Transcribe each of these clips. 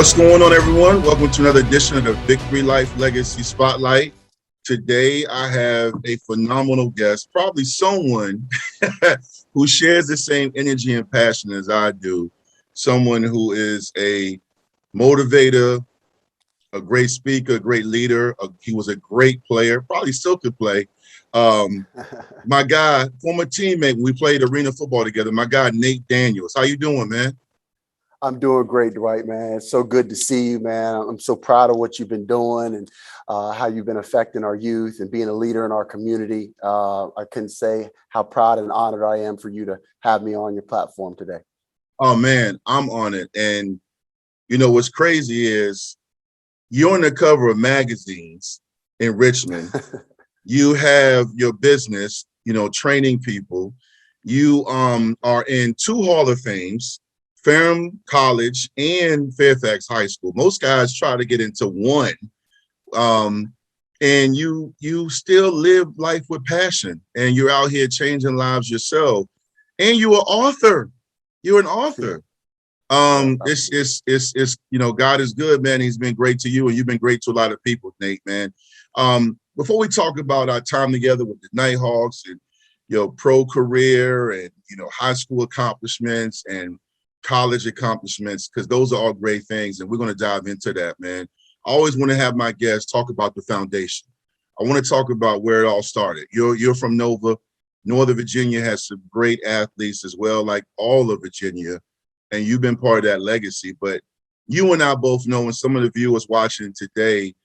What's going on, everyone? Welcome to another edition of the Victory Life Legacy Spotlight. Today, I have a phenomenal guest, probably someone who shares the same energy and passion as I do. Someone who is a motivator, a great speaker, a great leader. He was a great player, probably still could play. My guy, former teammate, we played arena football together. My guy, Nate Daniels. How you doing, man? I'm doing great, Dwight, man. It's so good to see you, man. I'm so proud of what you've been doing and how you've been affecting our youth and being a leader in our community. I couldn't say how proud and honored I am for you to have me on your platform today. Oh, man, I'm on it. And, you know, what's crazy is you're on the cover of magazines in Richmond. You have your business, you know, training people. You are in two Hall of Fames, Ferrum College and Fairfax High School. Most guys try to get into one. And you still live life with passion, and you're out here changing lives yourself. And you're an author. You're an author. It's you know, God is good, man. He's been great to you, and you've been great to a lot of people, Nate, man. Before we talk about our time together with the Nighthawks and your pro career and, you know, high school accomplishments and college accomplishments, because those are all great things, and we're going to dive into that, man. I always want to have my guests talk about the foundation. I want to talk about where it all started. You're from Nova. Northern Virginia has some great athletes as well, like all of Virginia, and you've been part of that legacy. But you and I both know, and some of the viewers watching today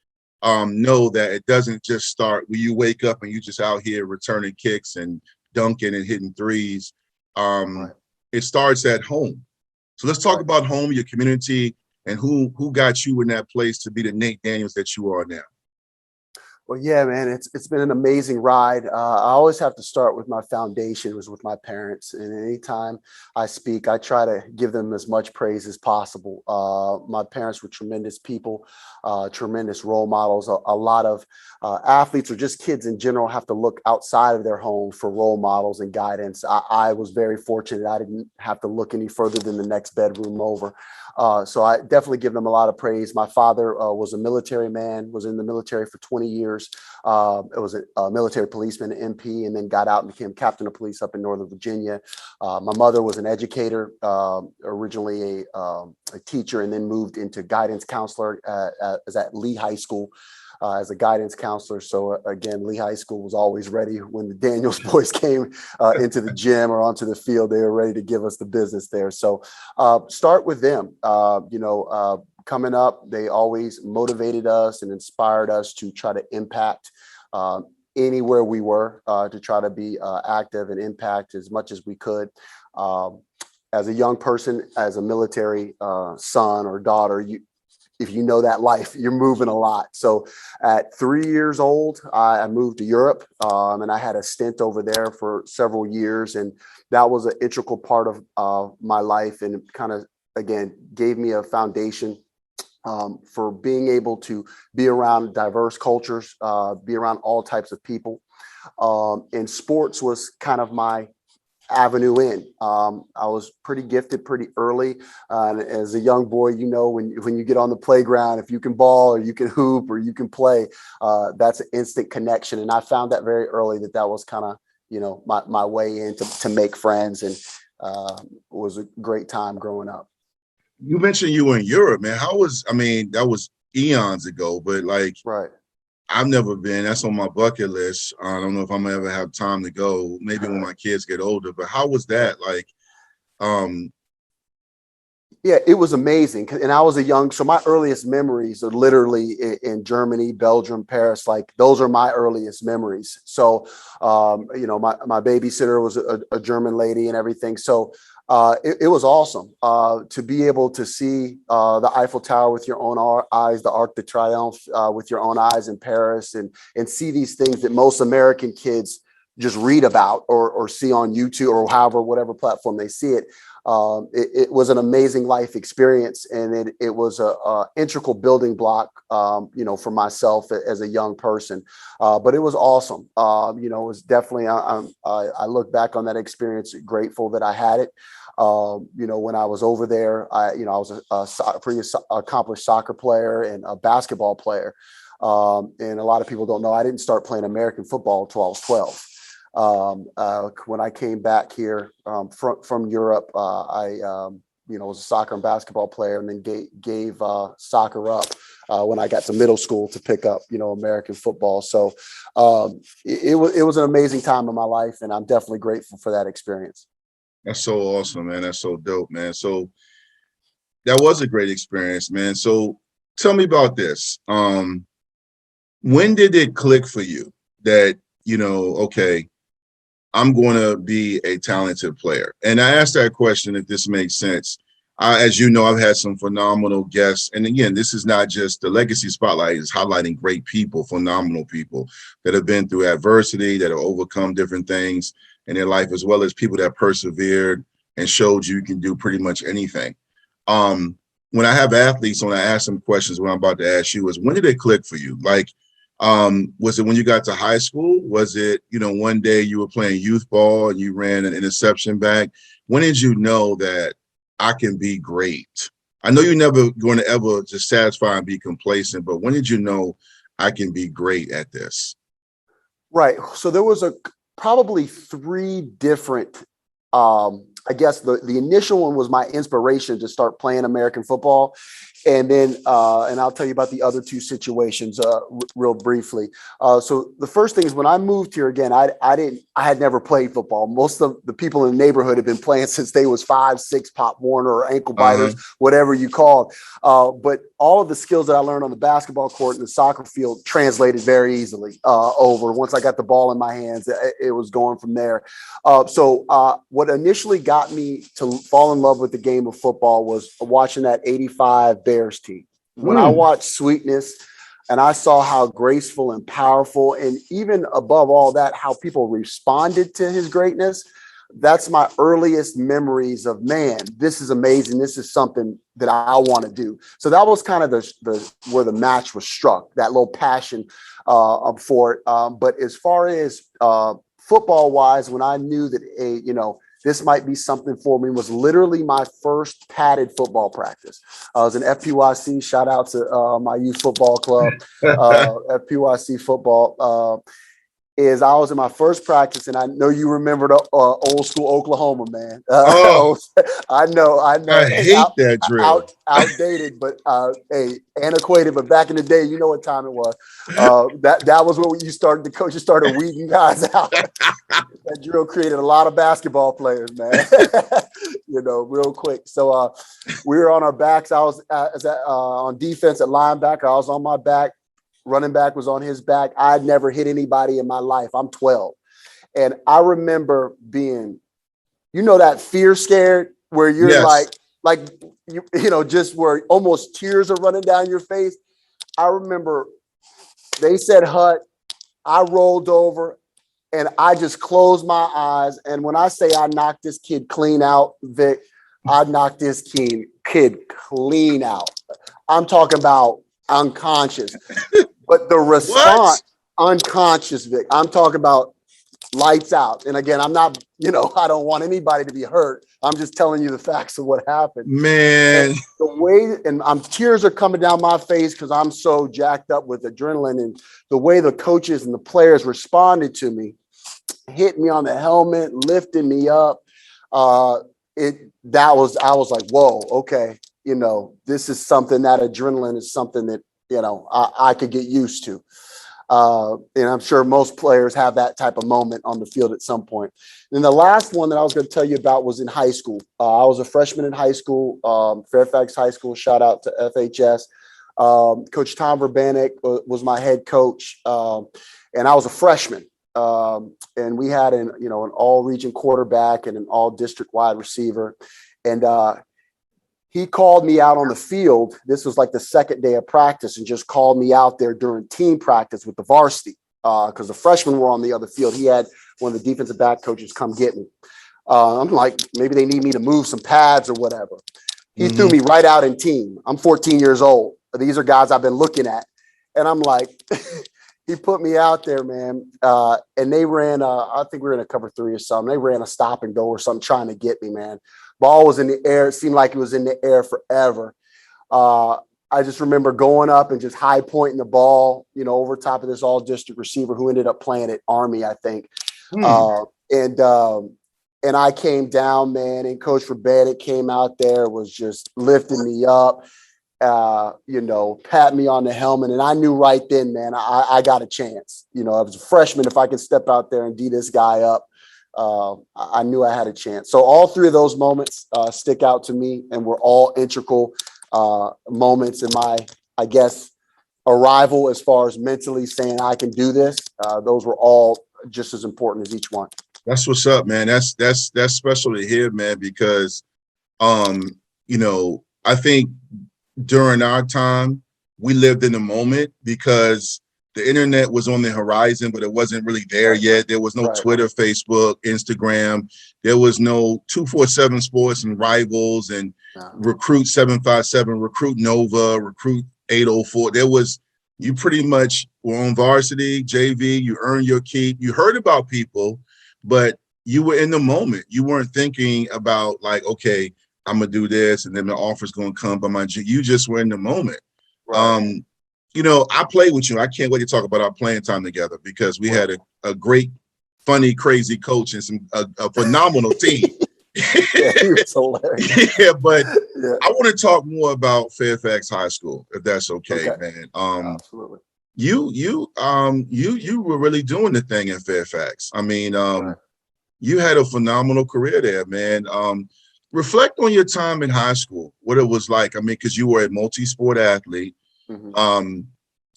know that it doesn't just start when you wake up and you just out here returning kicks and dunking and hitting threes. Right. It starts at home. So let's talk about home, your community, and who got you in that place to be the Nate Daniels that you are now. Well, yeah, man, it's been an amazing ride. I always have to start with my foundation. It was with my parents. And anytime I speak, I try to give them as much praise as possible. My parents were tremendous people, tremendous role models. A lot of athletes or just kids in general have to look outside of their home for role models and guidance. I was very fortunate. I didn't have to look any further than the next bedroom over. So I definitely give them a lot of praise. My father was a military man, was in the military for 20 years. It was a military policeman, MP, and then got out and became captain of police up in Northern Virginia. My mother was an educator, originally a teacher, and then moved into guidance counselor at Lee High School. As a guidance counselor. So again, Lee High School was always ready when the Daniels boys came into the gym or onto the field. They were ready to give us the business there. So start with them. Coming up, they always motivated us and inspired us to try to impact anywhere we were, to try to be active and impact as much as we could. As a young person, as a military son or daughter, if you know that life, you're moving a lot. So at 3 years old, I moved to Europe, and I had a stint over there for several years. And that was an integral part of my life, and it kind of, again, gave me a foundation for being able to be around diverse cultures, be around all types of people. And sports was kind of my avenue in. I was pretty gifted pretty early. And as a young boy, you know, when you get on the playground, if you can ball or you can hoop or you can play, that's an instant connection. And I found that very early that was kind of, you know, my way in to make friends, and was a great time growing up. You mentioned you were in Europe, man. That was eons ago, but like, Right. I've never been. That's on my bucket list. I don't know if I'm gonna ever have time to go. Maybe when my kids get older. But how was that? Like, Yeah, it was amazing. And I was so my earliest memories are literally in Germany, Belgium, Paris. Like, those are my earliest memories. So, you know, my babysitter was a German lady and everything. So it was awesome to be able to see the Eiffel Tower with your own eyes, the Arc de Triomphe with your own eyes in Paris, and see these things that most American kids just read about or see on YouTube or whatever platform they see it. It was an amazing life experience, and it was a integral building block, you know, for myself as a young person. But it was awesome. You know, it was definitely, I look back on that experience grateful that I had it. When I was over there, I was a pretty accomplished soccer player and a basketball player. And a lot of people don't know I didn't start playing American football until I was 12. When I came back here from Europe, I was a soccer and basketball player, and then gave soccer up when I got to middle school to pick up, American football. So it was an amazing time in my life, and I'm definitely grateful for that experience. That's so awesome, man. That's so dope, man. So that was a great experience, man. So tell me about this. When did it click for you that, okay, I'm going to be a talented player? And I asked that question, if this makes sense. As you know, I've had some phenomenal guests. And again, this is not just the Legacy Spotlight, it's highlighting great people, phenomenal people that have been through adversity, that have overcome different things in their life, as well as people that persevered and showed you can do pretty much anything. When I have athletes on, I ask them questions. What I'm about to ask you is, when did it click for you? Like, was it when you got to high school? Was it, one day you were playing youth ball and you ran an interception back? When did you know that I can be great? I know you're never going to ever just satisfy and be complacent, but when did you know I can be great at this? Right. So there was probably three different, I guess the initial one was my inspiration to start playing American football. And then, and I'll tell you about the other two situations real briefly. So the first thing is, when I moved here again, I had never played football. Most of the people in the neighborhood have been playing since they was 5, 6, Pop Warner or ankle biters, whatever you call it. But all of the skills that I learned on the basketball court and the soccer field translated very easily over. Once I got the ball in my hands, it was going from there. So what initially got me to fall in love with the game of football was watching that 85 Bears team. When I watched Sweetness and I saw how graceful and powerful, and even above all that, how people responded to his greatness, that's my earliest memories of, man, this is amazing. This is something that I want to do. So that was kind of the where the match was struck, that little passion for it. But as far as football wise, when I knew that this might be something for me, was literally my first padded football practice. I was in FPYC. Shout out to my youth football club, FPYC football. I was in my first practice, and I know you remember the old school Oklahoma, man. I know. I hate that drill. Outdated, but antiquated. But back in the day, you know what time it was. That was when the coaches started weeding guys out. That drill created a lot of basketball players, man. Real quick. So we were on our backs. I was on defense at linebacker. I was on my back. Running back was on his back. I'd never hit anybody in my life. I'm 12. And I remember being, that fear scared where you're just where almost tears are running down your face. I remember they said hut. I rolled over and I just closed my eyes. And when I say I knocked this kid clean out, Vic, I knocked this kid clean out. I'm talking about unconscious. But the response, unconscious, Vic. I'm talking about lights out. And again, I'm not, I don't want anybody to be hurt. I'm just telling you the facts of what happened. Man. And the way, and tears are coming down my face because I'm so jacked up with adrenaline, and the way the coaches and the players responded to me, hit me on the helmet, lifted me up. I was like, whoa, okay. This is something, that adrenaline is something that, I could get used to. And I'm sure most players have that type of moment on the field at some point. And the last one that I was going to tell you about was in high school. I was a freshman in high school, Fairfax High School. Shout out to FHS. Coach Tom Verbanek was my head coach. And I was a freshman. And we had an all-region quarterback and an all-district wide receiver. And he called me out on the field. This was like the second day of practice, and just called me out there during team practice with the varsity because the freshmen were on the other field. He had one of the defensive back coaches come get me. I'm like, maybe they need me to move some pads or whatever. He threw me right out in team. I'm 14 years old. These are guys I've been looking at. And I'm like, he put me out there, man. And they ran, I think we were in a cover 3 or something. They ran a stop and go or something trying to get me, man. Ball was in the air. It seemed like it was in the air forever. I just remember going up and just high pointing the ball, over top of this all district receiver who ended up playing at Army, I think. And I came down, man, and Coach Bandit came out there, was just lifting me up, pat me on the helmet. And I knew right then, man, I got a chance. I was a freshman. If I could step out there and D this guy up, I knew I had a chance. So all three of those moments stick out to me, and were all integral moments in my, I guess, arrival as far as mentally saying I can do this. Those were all just as important as each one. That's what's up, man. That's special to hear, man, because I think during our time we lived in the moment because the internet was on the horizon, but it wasn't really there yet. There was no Twitter, Facebook, Instagram. There was no 247 Sports and Rivals and Recruit 757, Recruit Nova, Recruit 804. You pretty much were on varsity, JV, you earned your keep. You heard about people, but you were in the moment. You weren't thinking about like, okay, I'm going to do this and then the offer's going to come. But you just were in the moment. Right. I played with you. I can't wait to talk about our playing time together because we had a great, funny, crazy coach and a phenomenal team. Yeah, he was hilarious. Yeah, but I want to talk more about Fairfax High School, if that's okay. Man. Absolutely. You were really doing the thing in Fairfax. I mean, you had a phenomenal career there, man. Reflect on your time in high school, what it was like. I mean, because you were a multi-sport athlete. Mm-hmm.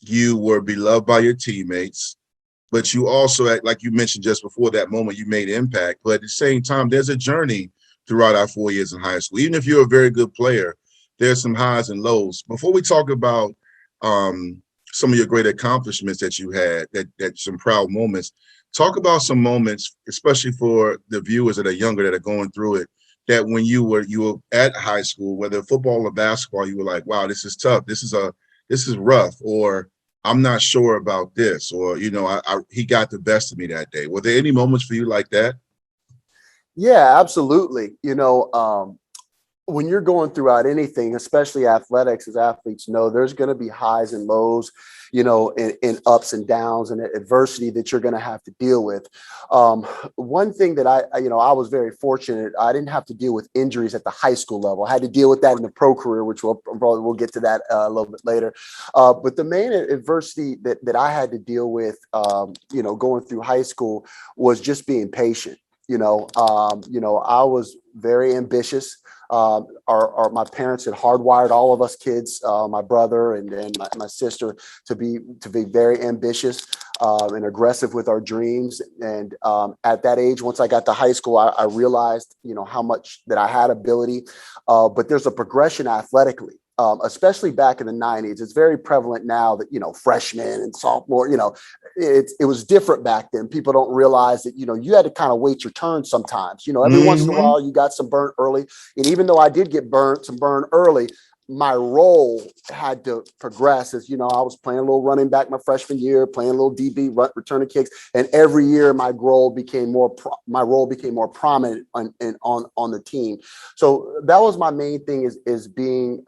You were beloved by your teammates, but you also, like you mentioned just before that moment, you made impact. But at the same time, there's a journey throughout our 4 years in high school. Even if you're a very good player, there's some highs and lows. Before we talk about some of your great accomplishments that you had, that some proud moments, talk about some moments, especially for the viewers that are younger that are going through it, that when you were at high school, whether football or basketball, you were like, wow, this is tough. This is rough, or I'm not sure about this, or, he got the best of me that day. Were there any moments for you like that? Yeah, absolutely. When you're going throughout anything, especially athletics, as athletes know, there's going to be highs and lows, and ups and downs and adversity that you're going to have to deal with. One thing that I was very fortunate. I didn't have to deal with injuries at the high school level. I had to deal with that in the pro career, which we'll get to that a little bit later. But the main adversity that I had to deal with, going through high school was just being patient. I was very ambitious. My parents had hardwired all of us kids, my brother and my sister, to be very ambitious and aggressive with our dreams. And at that age, once I got to high school, I realized, how much that I had ability. But there's a progression athletically. Especially back in the 90s. It's very prevalent now that, freshmen and sophomore, it was different back then. People don't realize that, you had to kind of wait your turn sometimes. Every once in a while you got some burnt early. And even though I did get burnt early, my role had to progress as, I was playing a little running back my freshman year, playing a little DB, returning kicks. And every year my role became more prominent on the team. So that was my main thing is being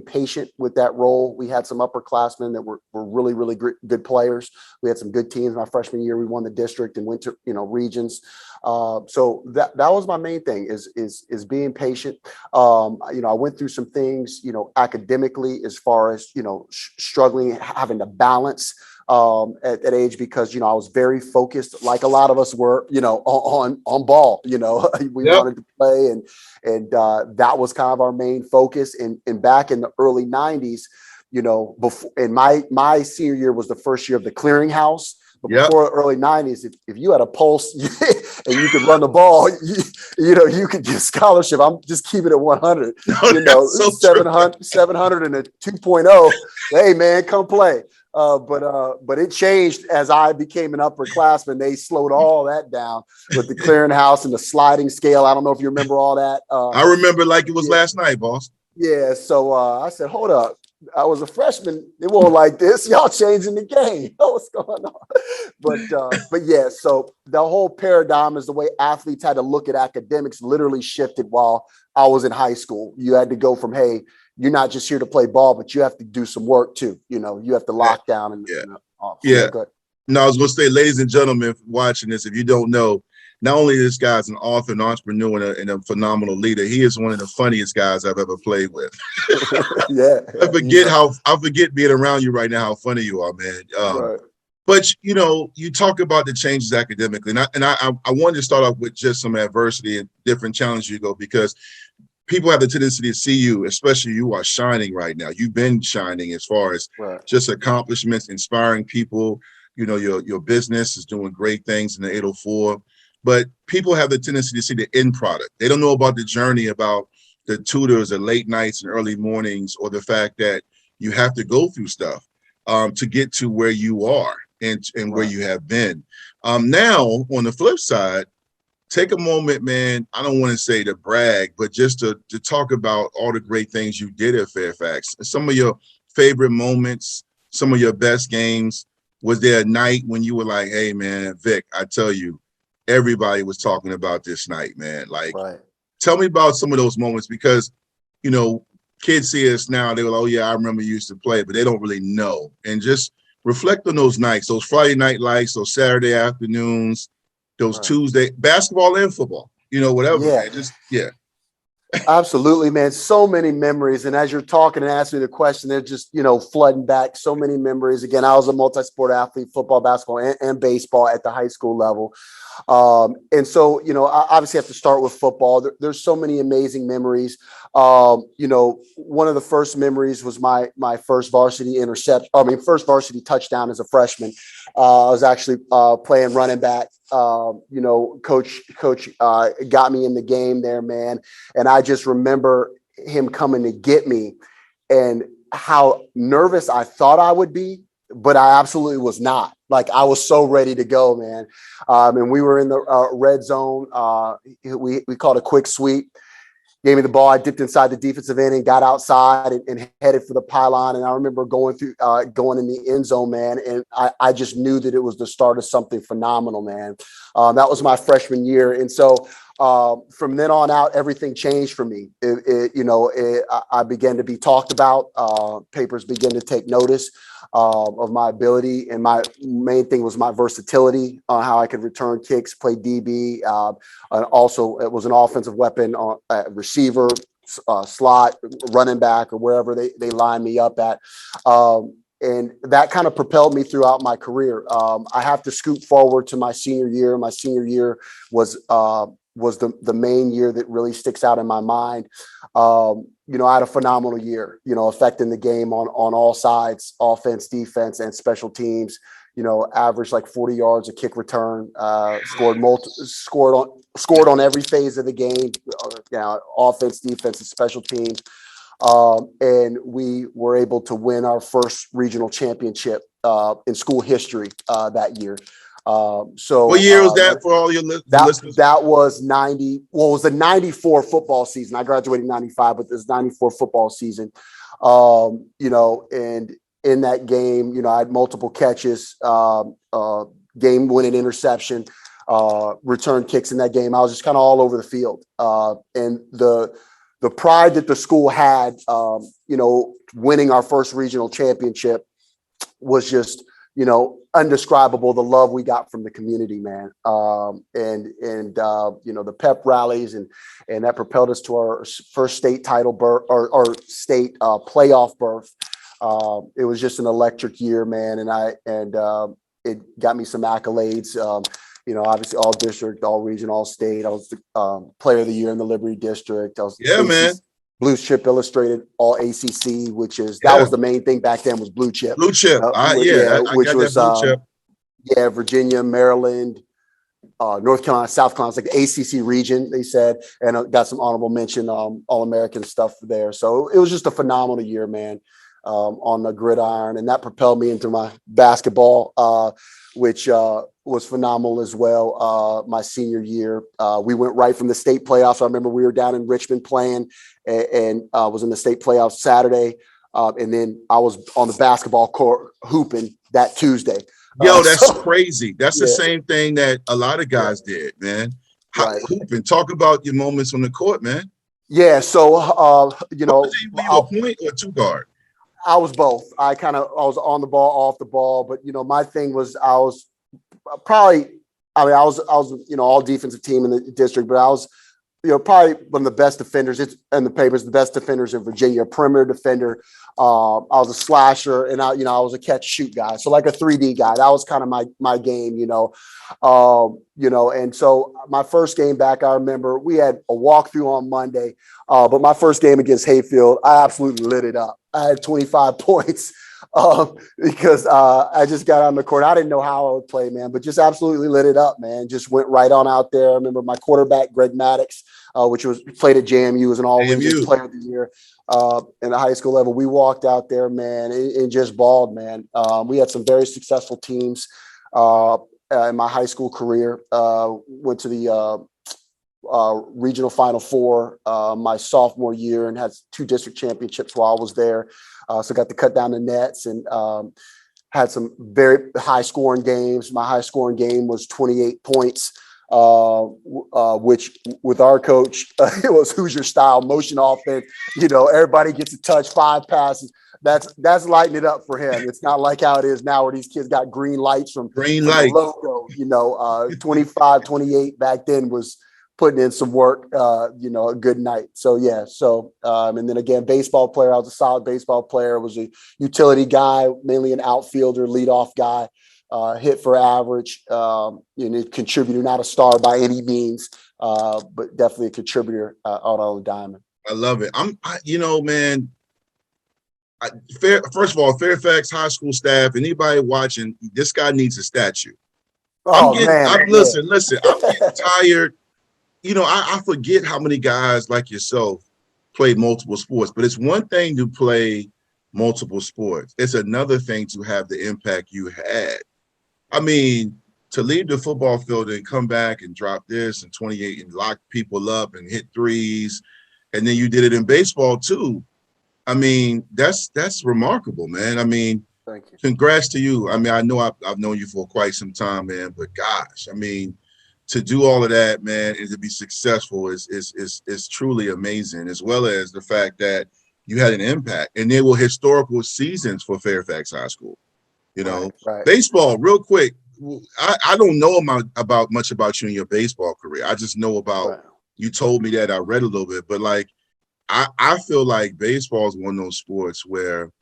patient with that role. We had some upperclassmen that were really, really good players. We had some good teams. My freshman year, we won the district and went to, regions. So that was my main thing is being patient. I went through some things, academically, as far as, struggling, having to balance at that age, because, I was very focused, like a lot of us were, on ball, we wanted to play, and that was kind of our main focus. And back in the early 90s, before, and my senior year was the first year of the clearinghouse. But before the early 90s, if you had a pulse and you could run the ball, you could get a scholarship. I'm just keeping it 100. So 700 and a 2.0. Hey, man, come play. But it changed as I became an upperclassman. They slowed all that down with the clearinghouse and the sliding scale. I don't know if you remember all that. I remember like it was last night, boss. Yeah. So I said, hold up. I was a freshman. It wasn't like this. Y'all changing the game. What's going on? But yeah, so the whole paradigm is the way athletes had to look at academics literally shifted while I was in high school. You had to go from, hey, you're not just here to play ball, but you have to do some work too. You know, you have to lock down and yeah. Good. No, I was going to say, ladies and gentlemen, watching this, if you don't know, not only this guy's an author, an entrepreneur, and a phenomenal leader, he is one of the funniest guys I've ever played with. Yeah. I forget being around you right now how funny you are, man. Right. But you talk about the changes academically, and I wanted to start off with just some adversity and different challenges you go, because people have the tendency to see you, especially you are shining right now. You've been shining as far as just accomplishments, inspiring people. You know, your business is doing great things in the 804, but people have the tendency to see the end product. They don't know about the journey, about the tutors, the late nights and early mornings, or the fact that you have to go through stuff to get to where you are and where you have been. Now, on the flip side, take a moment, man. I don't want to say to brag, but just to talk about all the great things you did at Fairfax. Some of your favorite moments, some of your best games. Was there a night when you were like, hey, man, Vic, I tell you, everybody was talking about this night, man. Like, tell me about some of those moments, because, kids see us now, they were like, oh, yeah, I remember you used to play, but they don't really know. And just reflect on those nights, those Friday night lights, those Saturday afternoons, those Tuesday, basketball and football, whatever, man. Absolutely, man. So many memories. And as you're talking and asking me the question, they're just, flooding back. So many memories. Again, I was a multi-sport athlete, football, basketball, and baseball at the high school level. And so, I obviously have to start with football. There's so many amazing memories. One of the first memories was my first varsity first varsity touchdown as a freshman. I was actually playing running back. Coach got me in the game there, man. And I just remember him coming to get me and how nervous I thought I would be, but I absolutely was not. Like, I was so ready to go, man. And we were in the red zone. We called a quick sweep. Gave me the ball. I dipped inside the defensive end and got outside and headed for the pylon. And I remember going in the end zone, man. And I just knew that it was the start of something phenomenal, man. That was my freshman year. And so from then on out, everything changed for me. I began to be talked about. Papers began to take notice of my ability. And my main thing was my versatility on how I could return kicks, play DB. And also, it was an offensive weapon on receiver, slot, running back, or wherever they lined me up at. And that kind of propelled me throughout my career. I have to scoot forward to my senior year. My senior year was the main year that really sticks out in my mind. I had a phenomenal year, affecting the game on all sides, offense, defense, and special teams. Averaged like 40 yards a kick return, scored on every phase of the game, offense, defense, and special teams. And we were able to win our first regional championship in school history that year. So what year was that for all your listeners? That was 90. Well, it was the 94 football season. I graduated in 95, but this 94 football season. And in that game, I had multiple catches, game-winning interception, return kicks in that game. I was just kind of all over the field. And the pride that the school had, winning our first regional championship was just, undescribable. The love we got from the community, man. The pep rallies and that propelled us to our first state title berth or state playoff berth. It was just an electric year, man. And it got me some accolades. Obviously all district, all region, all state. I was the player of the year in the Liberty District. I was man. Blue Chip Illustrated All ACC, which is that was the main thing back then, was Blue Chip. Blue Chip, which was Blue Chip. Virginia, Maryland, North Carolina, South Carolina. It's like the ACC region, they said, and got some honorable mention All-American stuff there. So it was just a phenomenal year, man, on the gridiron, and that propelled me into my basketball, which was phenomenal as well. My senior year, we went right from the state playoffs. I remember we were down in Richmond playing and was in the state playoffs Saturday. And then I was on the basketball court hooping that Tuesday. Yo, that's crazy. That's the Yeah. same thing that a lot of guys did, man. Right. Hooping. Talk about your moments on the court, man. Yeah. So, you know, Were you a point or two guard? I was both. I was on the ball, off the ball, but, you know, my thing was I was probably, I mean, I was, you know, all defensive team in the district, but I was, you know, probably one of the best defenders. It's in the papers, the best defenders in Virginia, a perimeter defender. I was a slasher, and I was a catch shoot guy. So like a 3D guy. That was kind of my game, you know. And so my first game back, I remember we had a walkthrough on Monday, but my first game against Hayfield, I absolutely lit it up. I had 25 points. Because I just got on the court. I didn't know how I would play, man, but just absolutely lit it up, man. Just went right on out there. I remember my quarterback, Greg Maddox, which was played at JMU, was an all-region player of the year in the high school level. We walked out there, man, and just balled, man. We had some very successful teams in my high school career. Went to the regional Final Four my sophomore year and had 2 district championships while I was there. So got to cut down the nets and had some very high scoring games. My high scoring game was 28 points, which with our coach, it was Hoosier style motion offense. You know, everybody gets a touch, 5 passes. That's lighting it up for him. It's not like how it is now where these kids got green lights from the logo. You know, 25, 28 back then was putting in some work, a good night. So, yeah. So, and then again, baseball player, I was a solid baseball player. I was a utility guy, mainly an outfielder, leadoff guy, hit for average, contributor, not a star by any means, but definitely a contributor out on the diamond. I love it. Man, first of all, Fairfax High School staff, anybody watching, this guy needs a statue. Listen, I'm getting tired. You know, I forget how many guys like yourself play multiple sports, but it's one thing to play multiple sports. It's another thing to have the impact you had. I mean, to leave the football field and come back and drop this and 28 and lock people up and hit threes, and then you did it in baseball too. I mean, that's remarkable, man. I mean, thank you. Congrats to you. I mean, I know I've known you for quite some time, man, but gosh, I mean, to do all of that, man, and to be successful is truly amazing, as well as the fact that you had an impact. And there were historical seasons for Fairfax High School. You know, right. Baseball, real quick. I don't know about much about you in your baseball career. I just know about, you told me that, I read a little bit, but like, I feel like baseball is one of those sports where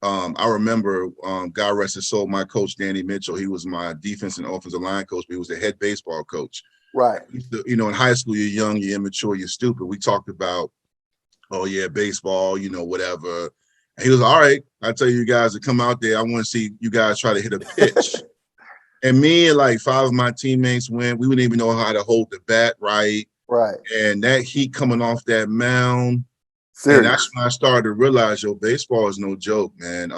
I remember, God rest his soul, my coach, Danny Mitchell, he was my defense and offensive line coach, but he was the head baseball coach. Right. You know, in high school, you're young, you're immature, you're stupid. We talked about, oh, yeah, baseball, you know, whatever. And he was, all right, I tell you guys to come out there. I want to see you guys try to hit a pitch. And me and like 5 of my teammates went. We wouldn't even know how to hold the bat right. Right. And that heat coming off that mound. Serious. And that's when I started to realize, baseball is no joke, man.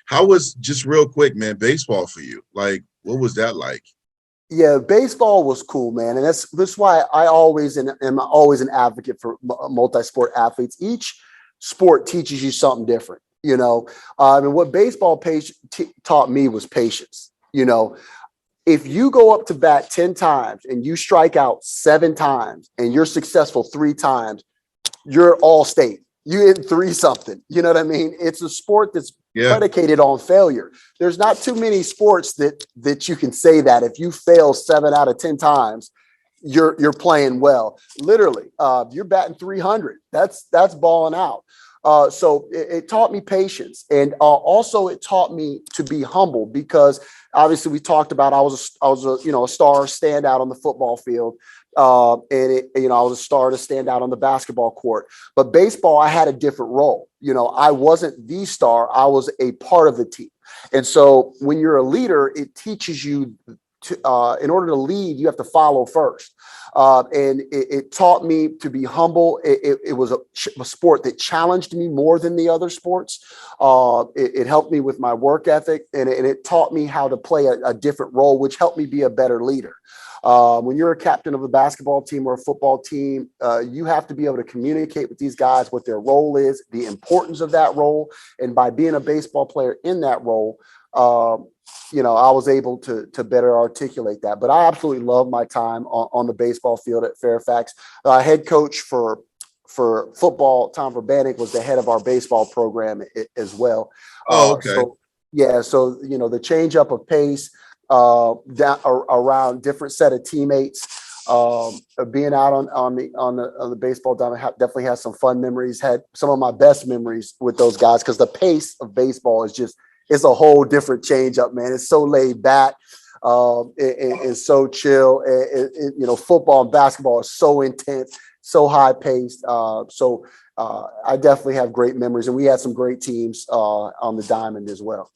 How was, just real quick, man, baseball for you? Like, what was that like? Yeah, baseball was cool, man. And that's why I always am always an advocate for multi-sport athletes. Each sport teaches you something different, you know. And what baseball taught me was patience. You know, if you go up to bat 10 times and you strike out 7 times and you're successful 3 times, you're all state. You hit 3 something. You know what I mean? It's a sport that's predicated on failure. There's not too many sports that you can say that if you fail 7 out of 10 times, you're playing well. Literally, you're batting 300. That's balling out. So it taught me patience, and also it taught me to be humble, because obviously we talked about I was a star standout on the football field. I was a star to stand out on the basketball court. But baseball, I had a different role. You know, I wasn't the star. I was a part of the team. And so when you're a leader, it teaches you to, in order to lead, you have to follow first. And it taught me to be humble. It was a sport that challenged me more than the other sports. It helped me with my work ethic, and it taught me how to play a different role, which helped me be a better leader. When you're a captain of a basketball team or a football team, you have to be able to communicate with these guys what their role is, the importance of that role. And by being a baseball player in that role, I was able to better articulate that. But I absolutely love my time on the baseball field at Fairfax. Head coach for football, Tom Verbannick, was the head of our baseball program as well. Oh, okay. So the change up of pace down around different set of teammates, being out on the baseball diamond definitely has some fun memories. Had some of my best memories with those guys because the pace of baseball it's a whole different change up, man. It's so laid back. It's so chill. Football and basketball is so intense, so high paced. I definitely have great memories, and we had some great teams on the diamond as well.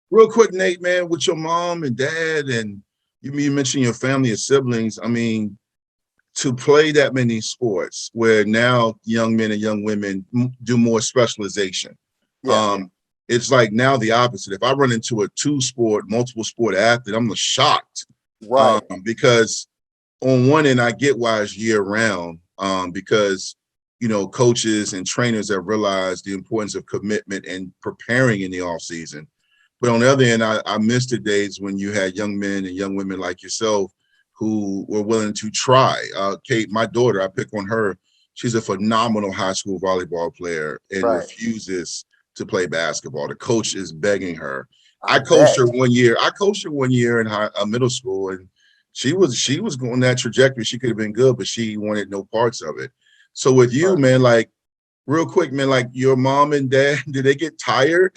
Real quick, Nate, man, with your mom and dad, and you mentioned your family of siblings. I mean, to play that many sports where now young men and young women do more specialization. Yeah. It's like now the opposite. If I run into a multiple sport athlete, I'm shocked. Right. Because on one end, I get why it's year round, because, coaches and trainers have realized the importance of commitment and preparing in the off season. But on the other end, I miss the days when you had young men and young women like yourself who were willing to try. Kate, my daughter, I pick on her. She's a phenomenal high school volleyball player and refuses to play basketball. The coach is begging her. I coached her 1 year. I coached her 1 year in middle school, and she was going that trajectory. She could have been good, but she wanted no parts of it. So with you, man, like real quick, man, like your mom and dad, did they get tired?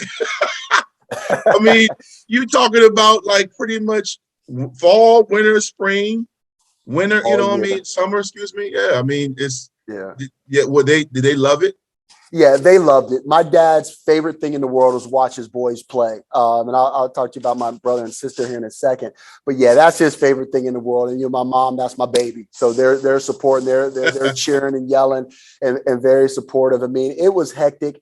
I mean, you talking about like pretty much fall, winter, spring, winter, summer, excuse me. Yeah. I mean, did they love it? Yeah, they loved it. My dad's favorite thing in the world was watch his boys play. And I'll talk to you about my brother and sister here in a second. But yeah, that's his favorite thing in the world. And my mom, that's my baby. So they're supporting, they're cheering and yelling and very supportive. I mean, it was hectic.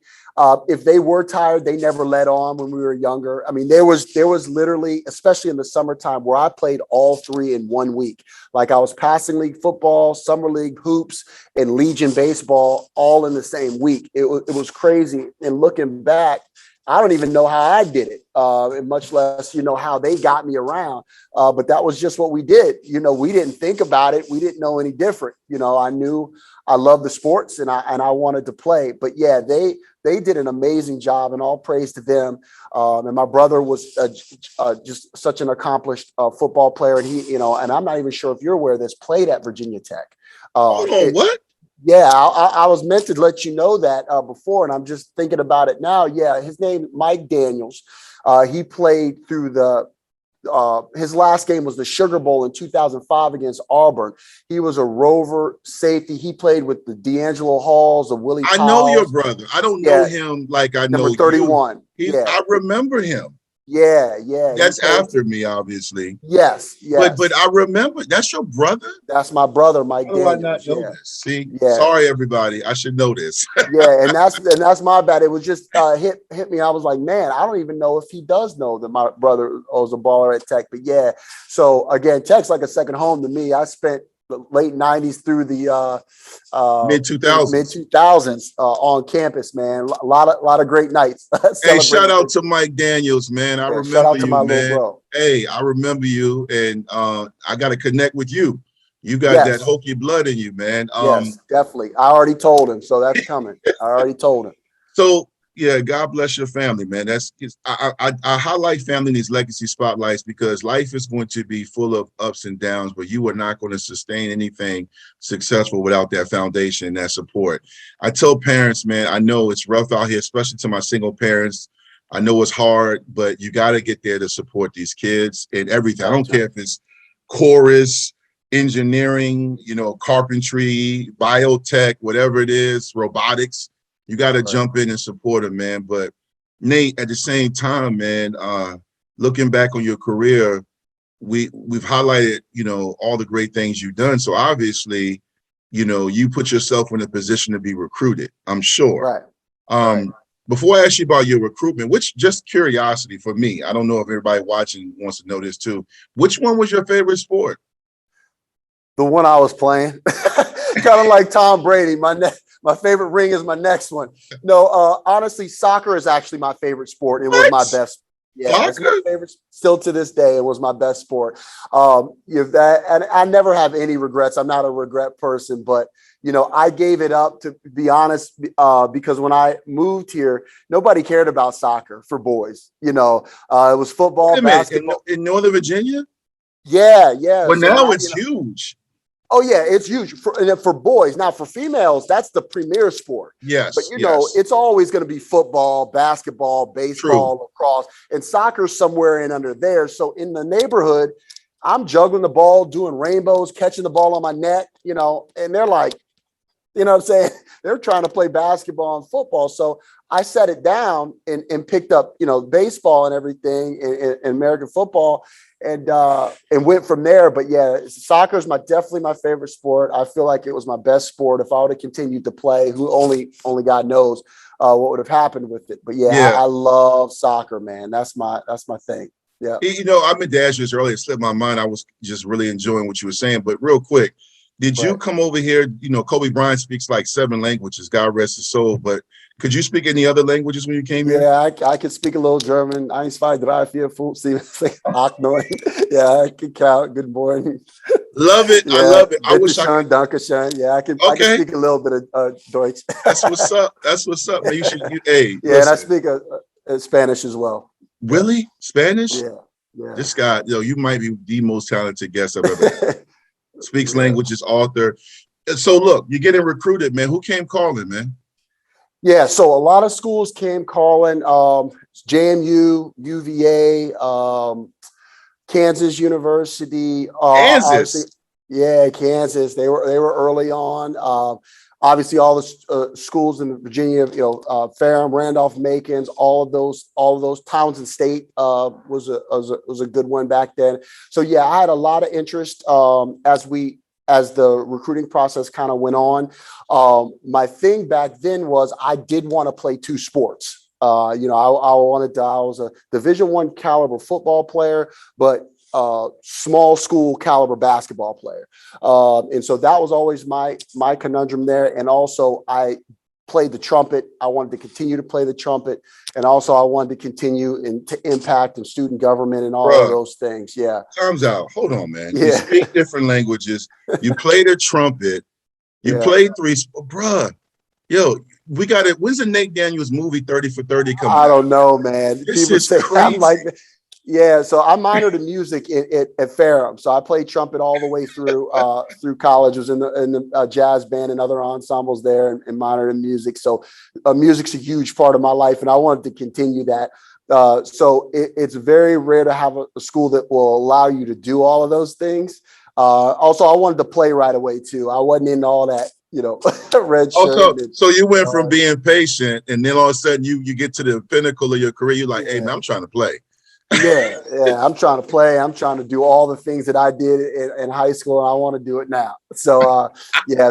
If they were tired, they never let on when we were younger. I mean, there was literally, especially in the summertime, where I played all three in 1 week. Like I was passing league football, summer league hoops, and Legion baseball all in the same week. It was crazy. And looking back, I don't even know how I did it, and much less, how they got me around. But that was just what we did. We didn't think about it. We didn't know any different. I knew I loved the sports and I wanted to play. But yeah, they did an amazing job, and all praise to them. And my brother was just such an accomplished football player. And he, and I'm not even sure if you're aware of this, played at Virginia Tech. What? Yeah, I was meant to let you know that before, and I'm just thinking about it now. Yeah, his name Mike Daniels. He played through his last game was the Sugar Bowl in 2005 against Auburn. He was a rover safety. He played with the D'Angelo Halls of Willie Powell. I know your brother. I don't know him like I know number 31. I remember him. Yeah. That's after me, obviously. Yes. But I remember. That's your brother? That's my brother, Mike Daniels. How do I not know this? See, sorry everybody. I should know this. Yeah, and that's my bad. It was just hit me. I was like, man, I don't even know if he does know that my brother was a baller at Tech. But yeah, so again, Tech's like a second home to me. I spent the late 90s through the mid 2000s on campus, man. A lot of great nights. Hey, shout out to Mike Daniels, man. I remember shout out to my little bro. Hey, I remember you, and I got to connect with you. You got that Hokie blood in you, man. Yes, definitely. I already told him, so that's coming. I already told him. So yeah, God bless your family, man. I highlight family in these legacy spotlights because life is going to be full of ups and downs, but you are not going to sustain anything successful without that foundation and that support. I tell parents, man, I know it's rough out here, especially to my single parents. I know it's hard, but you got to get there to support these kids and everything. I don't care if it's chorus, engineering, carpentry, biotech, whatever it is, robotics. You got to jump in and support him, man. But Nate, at the same time, man, looking back on your career, we've highlighted, all the great things you've done. So obviously, you put yourself in a position to be recruited, I'm sure. Right. Before I ask you about your recruitment, which just curiosity for me, I don't know if everybody watching wants to know this too. Which one was your favorite sport? The one I was playing, kind of like Tom Brady. My favorite ring is my next one. No, honestly, soccer is actually my favorite sport. It was my What? best. Yeah, it's Soccer? my favorite. Still to this day, it was my best sport. And I never have any regrets. I'm not a regret person, but I gave it up, to be honest, because when I moved here, nobody cared about soccer for boys. It was football, Wait a minute. basketball. In Northern Virginia? Yeah, yeah. Well, So now now, it's huge. oh yeah, it's huge for boys. Now for females, that's the premier sport. But Yes, yes. it's always going to be football, basketball, True. baseball, lacrosse, and soccer's somewhere in under there. So in the neighborhood, I'm juggling the ball, doing rainbows, catching the ball on my net, and they're like, what I'm saying? They're trying to play basketball and football. So I set it down and picked up, baseball and everything and American football and went from there. But yeah, soccer is definitely my favorite sport. I feel like it was my best sport. If I would have continued to play, who only God knows what would have happened with it. But yeah, Yeah. I love soccer, man. That's my thing. Yeah. I meant to ask you this earlier. It slipped my mind. I was just really enjoying what you were saying. But real quick, did you Right. come over here? Kobe Bryant speaks like 7 languages. God rest his soul. But could you speak any other languages when you came here? Yeah, I could speak a little German. 1, 2, 3, 4, 5, 6, 8, 9. Yeah, I can count. Good morning. Love it. I Yeah, love it. I bitte wish I schön, could. danke schön. Yeah, I can Okay. speak a little bit of Deutsch. That's what's up. That's what's up, man. Hey, Yeah, and I listen, speak a Spanish as well. Yeah, really? Spanish? yeah, yeah. This guy, you might be the most talented guest I've ever had. Speaks Yeah. languages, author. So look, you're getting recruited, man. Who came calling, man? Yeah, so a lot of schools came calling. JMU, UVA, Kansas University, obviously, Kansas. yeah, Kansas. They were early on. Obviously, all the schools in Virginia, Ferrum, Randolph, Macon, all of those Townsend State was a good one back then. So yeah, I had a lot of interest as the recruiting process kind of went on. My thing back then was I did want to play 2 sports. I was a Division I caliber football player, but small school caliber basketball player. And so that was always my conundrum there. And also I played the trumpet. I wanted to continue to play the trumpet. And also I wanted to continue to impact in student government and all of those things. Yeah. Time's out. Hold on, man. Yeah. You speak different languages. You play the trumpet. You Yeah. play 3. Bruh. Yo, we got it. When's the Nate Daniels movie 30 for 30 coming I out? don't know, man. This People is say I'm crazy. like, yeah. So I minored in music at Ferrum. So I played trumpet all the way through college. Was in the jazz band and other ensembles there, and minored in music. So music's a huge part of my life, and I wanted to continue that. So it's very rare to have a school that will allow you to do all of those things. Also, I wanted to play right away too. I wasn't into all that, red shirt. So you went from being patient, and then all of a sudden you get to the pinnacle of your career. You're like, hey, man, I'm trying to play. Yeah. I'm trying to play. I'm trying to do all the things that I did in high school, and I want to do it now. So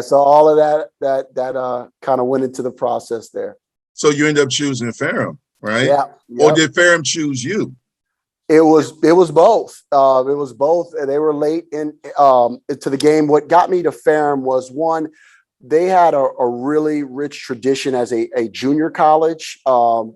so all of that kind of went into the process there. So you end up choosing Ferrum, right? Yeah. Or did Ferrum choose you? It was both. It was both. They were late to the game. What got me to Ferrum was, one, they had a really rich tradition as a junior college.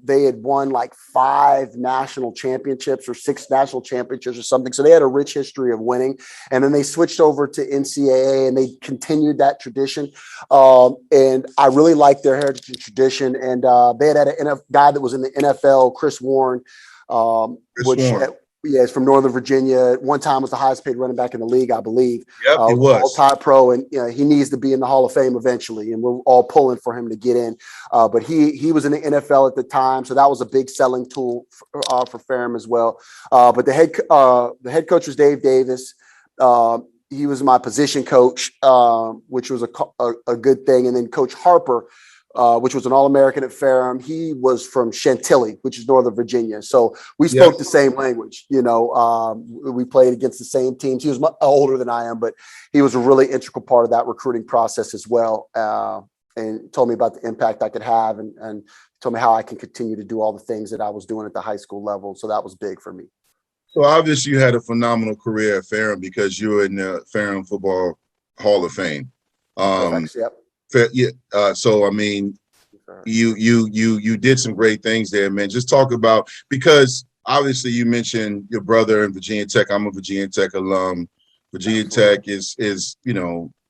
They had won like 5 national championships or 6 national championships or something. So they had a rich history of winning. And then they switched over to NCAA and they continued that tradition. And I really liked their heritage and tradition. And they had a guy that was in the NFL, Chris Warren, is from Northern Virginia. At one time was the highest paid running back in the league, I believe. Yep, he was all-time pro, and he needs to be in the Hall of Fame eventually, and we're all pulling for him to get in. But he was in the NFL at the time, so that was a big selling tool for Ferrum as well. But the head coach was Dave Davis. He was my position coach, which was a good thing. And then Coach Harper, which was an All-American at Ferrum. He was from Chantilly, which is Northern Virginia. So we spoke the same language. We played against the same teams. He was much older than I am, but he was a really integral part of that recruiting process as well. And told me about the impact I could have and told me how I can continue to do all the things that I was doing at the high school level. So that was big for me. So obviously you had a phenomenal career at Ferrum because you were in the Ferrum football Hall of Fame. Fairfax, yep. Yeah. So I mean, you did some great things there, man. Just talk about, because obviously you mentioned your brother in Virginia Tech. I'm a Virginia Tech alum. Virginia Absolutely. Tech is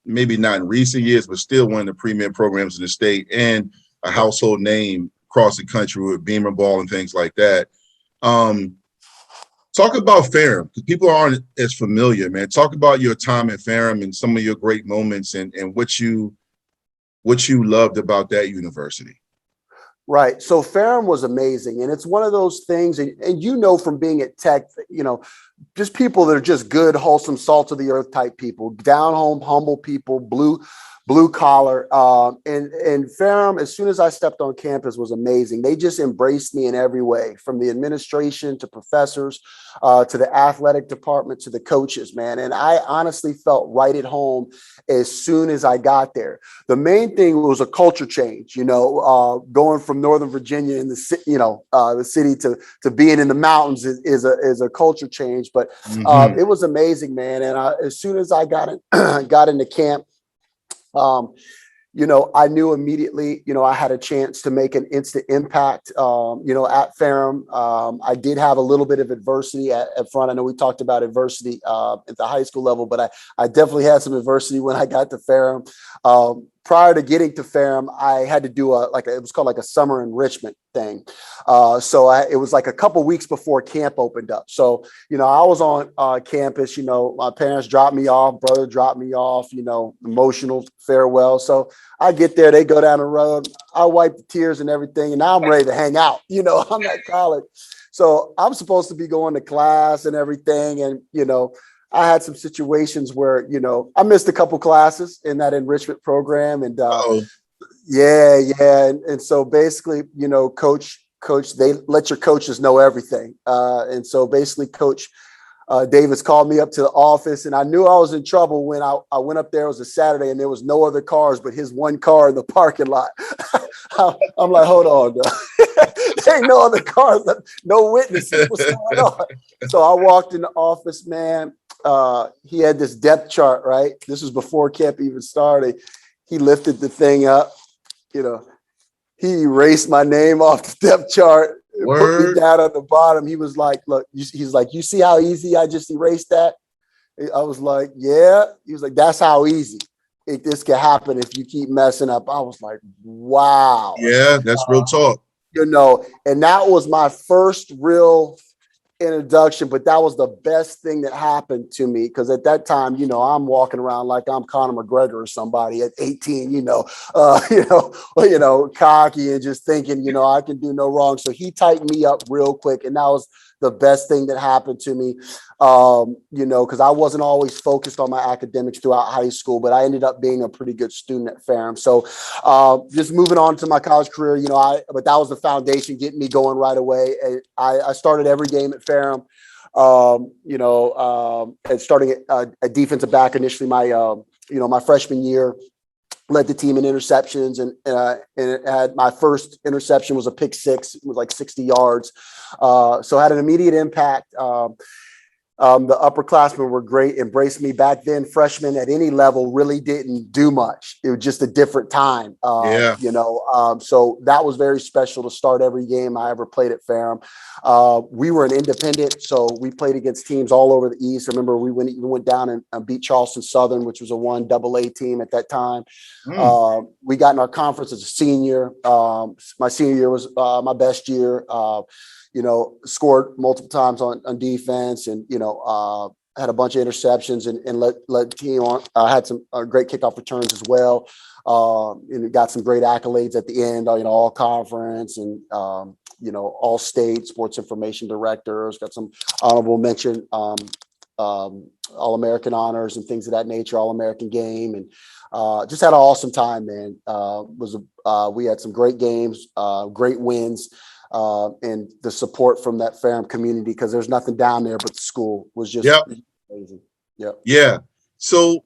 maybe not in recent years, but still one of the premier programs in the state and a household name across the country with Beamer ball and things like that. Talk about Ferrum, because people aren't as familiar, man. Talk about your time at Ferrum and some of your great moments and what you loved about that university. Right. So Ferrum was amazing. And it's one of those things, and from being at Tech, just people that are just good, wholesome, salt of the earth type people, down home, humble people, blue collar. And Ferrum, as soon as I stepped on campus, was amazing. They just embraced me in every way, from the administration to professors, to the athletic department, to the coaches, man. And I honestly felt right at home as soon as I got there. The main thing was a culture change, going from Northern Virginia in the city to being in the mountains is a culture change. But it was amazing, man. And as soon as I got into camp, I knew immediately, I had a chance to make an instant impact, at Ferrum. I did have a little bit of adversity at front. I know we talked about adversity at the high school level, but I definitely had some adversity when I got to Ferrum. Prior to getting to Ferrum, I had to do it was called like a summer enrichment thing. It was like a couple weeks before camp opened up. So, I was on campus, my parents dropped me off, brother dropped me off, emotional farewell. So I get there, they go down the road, I wipe the tears and everything, and now I'm ready to hang out. I'm at college. So I'm supposed to be going to class and everything. And, I had some situations where, I missed a couple classes in that enrichment program. And yeah. And so basically, coach, they let your coaches know everything. And so basically Coach Davis called me up to the office, and I knew I was in trouble when I went up there. It was a Saturday and there was no other cars but his one car in the parking lot. I'm like, hold on. There ain't no other cars, no witnesses. What's going on? So I walked in the office, man. He had this depth chart, right? This was before camp even started. He lifted the thing up, he erased my name off the depth chart, put me down at the bottom. He was like, look, he's like, you see how easy I just erased that? I was like, yeah. He was like, that's how easy this could happen if you keep messing up. I was like, wow. Yeah, that's real talk. And that was my first real introduction, but that was the best thing that happened to me, because at that time, I'm walking around like I'm Conor McGregor or somebody at 18, cocky and just thinking, I can do no wrong. So he tightened me up real quick, and that was the best thing that happened to me, because I wasn't always focused on my academics throughout high school, but I ended up being a pretty good student at Ferrum. So just moving on to my college career, but that was the foundation getting me going right away. I started every game at Ferrum, and starting at defensive back initially my freshman year. Led the team in interceptions, and it had my first interception was a pick six. It was like 60 yards. So had an immediate impact. The upperclassmen were great, embraced me. Back then, freshmen at any level really didn't do much. It was just a different time. So that was very special to start every game I ever played at Ferrum. We were an independent, so we played against teams all over the East. I remember we went down and beat Charleston Southern, which was a 1AA team at that time. We got in our conference as a senior. My senior year was my best year. Scored multiple times on defense, and had a bunch of interceptions and led the team on. Had some great kickoff returns as well, and got some great accolades at the end. All conference and all state sports information directors. Got some honorable mention, All-American honors and things of that nature. All-American game, and just had an awesome time, man. We had some great games, great wins. And the support from that Ferrum community, because there's nothing down there but the school, was just amazing. Yeah. So,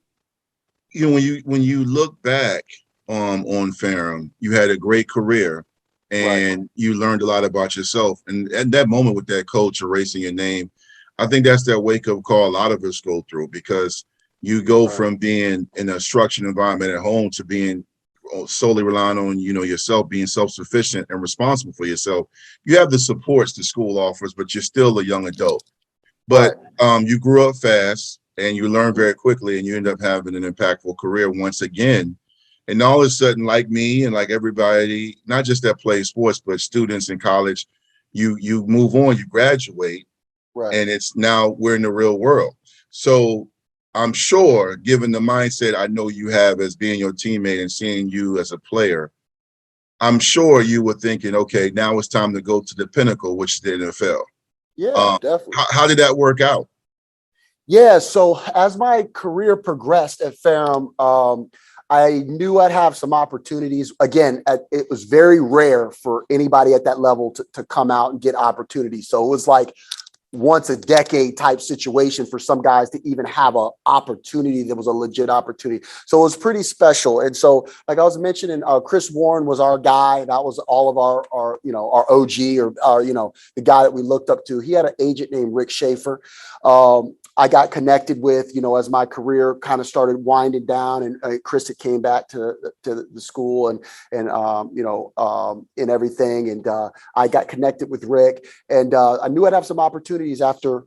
when you look back on Ferrum, you had a great career, and you learned a lot about yourself. And at that moment with that coach erasing your name, I think that's that wake up call a lot of us go through, because You go Right. from being in a structured environment at home to being solely relying on, yourself, being self-sufficient and responsible for yourself. You have the supports the school offers, but you're still a young adult. But Right. you grew up fast and you learn very quickly, and you end up having an impactful career once again. And all of a sudden, like me and like everybody, not just that plays sports, but students in college, you move on, you graduate, Right. and it's now we're in the real world. So I'm sure, given the mindset I know you have as being your teammate and seeing you as a player, I'm sure you were thinking, okay, now it's time to go to the pinnacle, which is the NFL. Yeah, definitely. How did that work out? Yeah. So as my career progressed at Ferrum, I knew I'd have some opportunities. Again, it was very rare for anybody at that level to come out and get opportunities. So it was like once a decade type situation for some guys to even have an opportunity that was a legit opportunity. So it was pretty special. And so, like I was mentioning, Chris Warren was our guy. That was all of our OG, or the guy that we looked up to. He had an agent named Rick Schaefer. I got connected with, as my career kind of started winding down, and Chris had came back to the school and everything. And I got connected with Rick, and I knew I'd have some opportunities after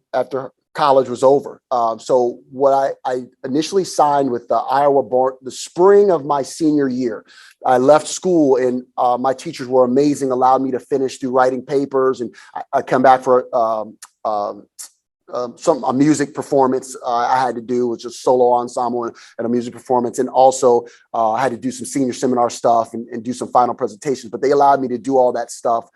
college was over. So what I initially signed with the Iowa Bar the spring of my senior year. I left school, and my teachers were amazing, allowed me to finish through writing papers, and I come back for a music performance I had to do, which was solo ensemble and a music performance. And also I had to do some senior seminar stuff and do some final presentations, but they allowed me to do all that stuff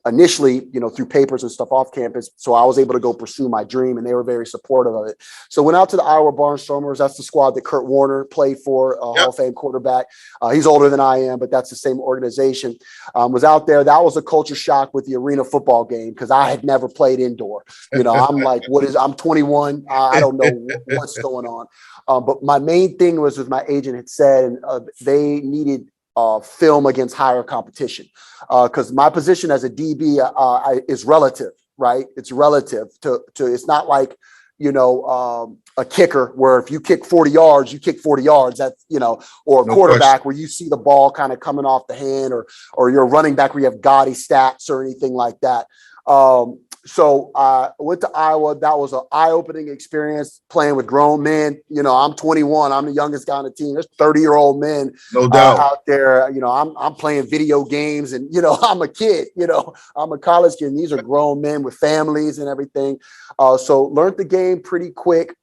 initially, through papers and stuff off campus. So I was able to go pursue my dream, and they were very supportive of it. So went out to the Iowa Barnstormers. That's the squad that Kurt Warner played for, Hall of Fame quarterback. He's older than I am, but that's the same organization. Was out there. That was a culture shock with the arena football game, because I had never played indoor. I'm like, I'm 21. I don't know what's going on. But my main thing was, with my agent had said, they needed film against higher competition, because my position as a DB is relative, right? It's relative to it's not like a kicker where if you kick 40 yards, you kick 40 yards. That's or a No quarterback question. where you see the ball kind of coming off the hand, or you're a running back where you have gaudy stats or anything like that. So I went to Iowa. That was an eye-opening experience, playing with grown men. I'm 21. I'm the youngest guy on the team. There's 30-year-old men No doubt. out there. I'm playing video games, and I'm a kid. I'm a college kid. And these are grown men with families and everything. So learned the game pretty quick.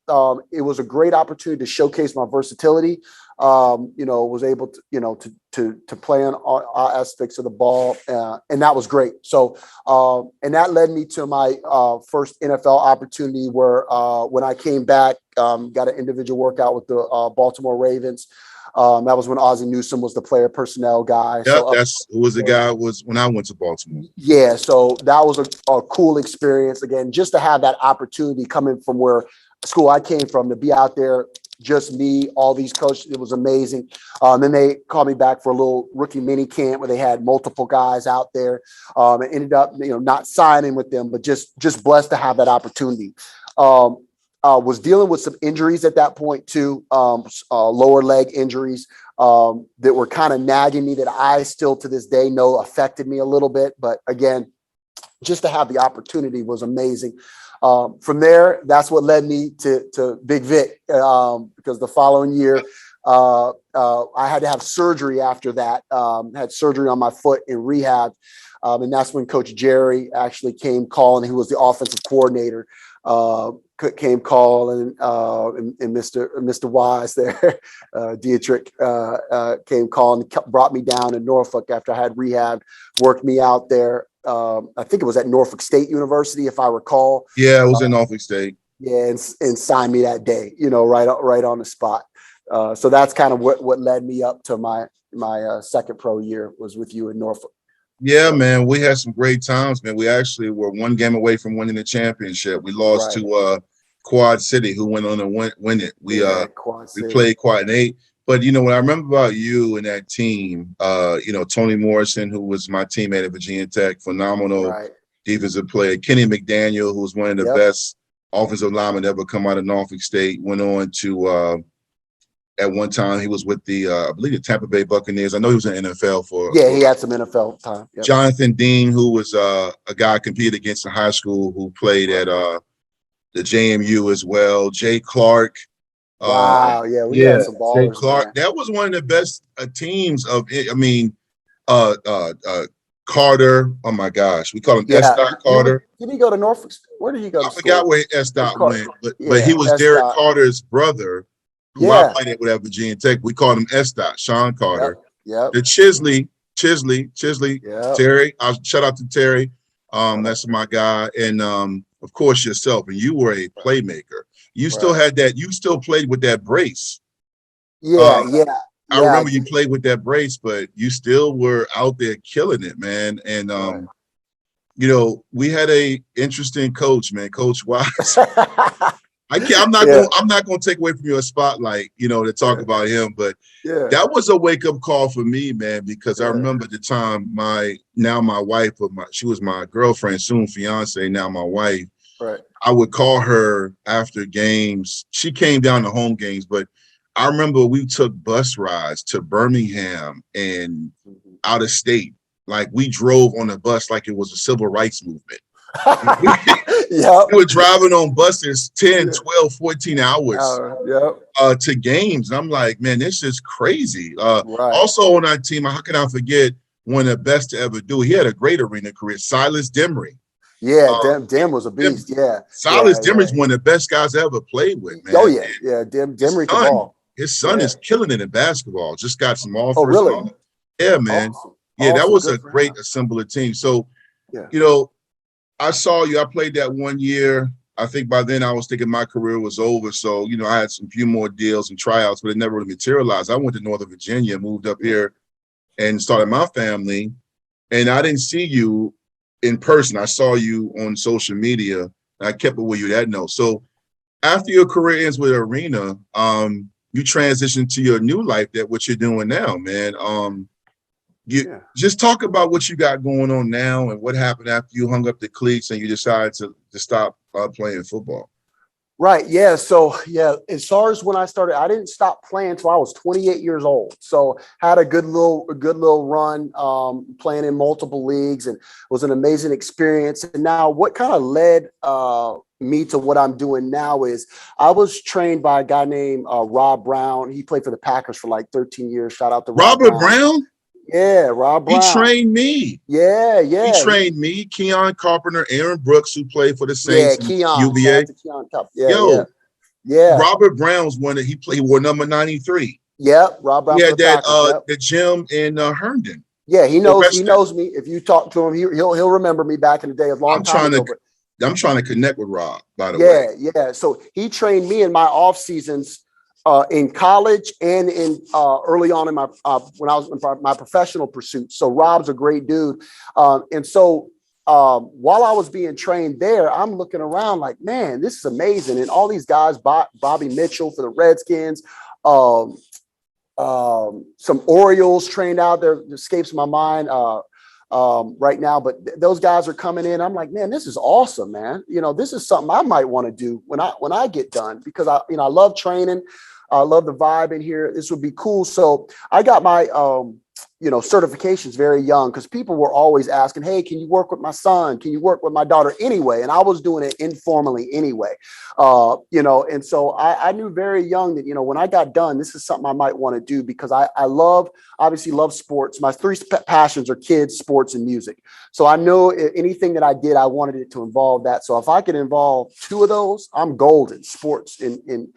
It was a great opportunity to showcase my versatility. Was able to play on all aspects of the ball, and that was great. So, and that led me to my first NFL opportunity, where when I came back, got an individual workout with the Baltimore Ravens. That was when Ozzie Newsome was the player personnel guy. Yeah, So that's who was the guy was when I went to Baltimore. yeah, so that was a cool experience. Again, just to have that opportunity coming from where school I came from, to be out there, just me, all these coaches, it was amazing. Then they called me back for a little rookie mini camp where they had multiple guys out there. It ended up, not signing with them, but just blessed to have that opportunity. Was dealing with some injuries at that point too, lower leg injuries that were kind of nagging me, that I still to this day know affected me a little bit. But again, just to have the opportunity was amazing. From there, that's what led me to Big Vic, because the following year, I had to have surgery after that. Had surgery on my foot in rehab. And that's when Coach Jerry actually came calling. He was the offensive coordinator. Came calling, and Mr. Wise there, Dietrich, came calling, brought me down in Norfolk after I had rehab, worked me out there. I think it was at Norfolk State University, if I recall. Yeah, it was in Norfolk State. Yeah, and signed me that day, right on the spot. So that's kind of what led me up to my second pro year, was with you in Norfolk. Yeah, So, man, we had some great times, man. We actually were one game away from winning the championship. We lost right. to Quad City, who went on to win it. We Quad we City. played Quad 8. But what I remember about you and that team, Tony Morrison, who was my teammate at Virginia Tech, phenomenal Right. defensive player. Kenny McDaniel, who was one of the Yep. best offensive lineman ever come out of Norfolk State. Went on to at one time he was with the I believe the Tampa Bay Buccaneers. I know he was in the NFL for. Yeah, he had some NFL time. Yep. Jonathan Dean, who was a guy I competed against in high school, who played at the JMU as well. Jay Clark. Wow, we had some ballers. Jay Clark. That was one of the best teams of. I mean, Carter. Oh my gosh, we call him S. Carter. Did he go to Norfolk? Where did he go? I forgot where S. went, but he was S. Derek Carter's brother, who I played at Virginia Tech. We called him S. Sean Carter. Yep. The Chisley, Terry. I'll shout out to Terry. That's my guy, and of course yourself. And you were a playmaker. You still had that. You still played with that brace. I remember you played with that brace, but you still were out there killing it, man. And you know, we had a interesting coach, man, Coach Wise. I'm not going to take away from your spotlight, you know, to talk about him, but that was a wake up call for me, man, because I remember the time my wife, she was my girlfriend, soon fiance, now my wife. Right. I would call her after games. She came down to home games, but I remember we took bus rides to Birmingham and out of state. Like we drove on a bus like it was a civil rights movement. We were driving on buses 10, 12, 14 hours to games. And I'm like, man, this is crazy. Also on our team, how can I forget one of the best to ever do? He had a great arena career, Silas Demry. Dim was a beast. Silas Demry's one of the best guys I ever played with, man. Demry can ball. His son is killing it in basketball. Just got some offers. Oh, really? Yeah, man. Awesome. Yeah, that was a great assembler team. So, you know, I saw you. I played that 1 year. I think by then I was thinking my career was over. So, you know, I had some few more deals and tryouts, but it never really materialized. I went to Northern Virginia, moved up here and started my family. And I didn't see you in person. I saw you on social media, and I kept it with you that note. So after your career ends with Arena, you transition to your new life, that what you're doing now, man. Just talk about what you got going on now and what happened after you hung up the cleats and you decided to stop playing football. Right. Yeah. So, as far as when I started, I didn't stop playing until I was 28 years old. So had a good little run playing in multiple leagues, and it was an amazing experience. And now what kind of led me to what I'm doing now is I was trained by a guy named Rob Brown. He played for the Packers for like 13 years. Shout out to Robert Brown. Yeah, Rob Brown. He trained me. Yeah. He trained me, Keon Carpenter, Aaron Brooks, who played for the Saints, UVA. Robert Brown's one that he wore number 93. Yep, Rob Brown. He had that the gym in Herndon. Yeah, he knows me. If you talk to him, he'll remember me back in the day, a long time ago. I'm trying to connect with Rob, by the way. Yeah. So he trained me in my off seasons in college and in early on in my when I was in my professional pursuits. So Rob's a great dude. And so while I was being trained there, I'm looking around like, man, this is amazing. And all these guys, Bobby Mitchell for the Redskins, some Orioles trained out there, escapes my mind right now, but those guys are coming in. I'm like, man, this is awesome, man. You know, this is something I might want to do when I get done, because I love training. I love the vibe in here. This would be cool. So I got my, certifications very young, because people were always asking, hey, can you work with my son? Can you work with my daughter anyway? And I was doing it informally anyway, and so I knew very young that, when I got done, this is something I might want to do, because I obviously love sports. My three passions are kids, sports, and music. So I know anything that I did, I wanted it to involve that. So if I could involve two of those, I'm golden. Sports and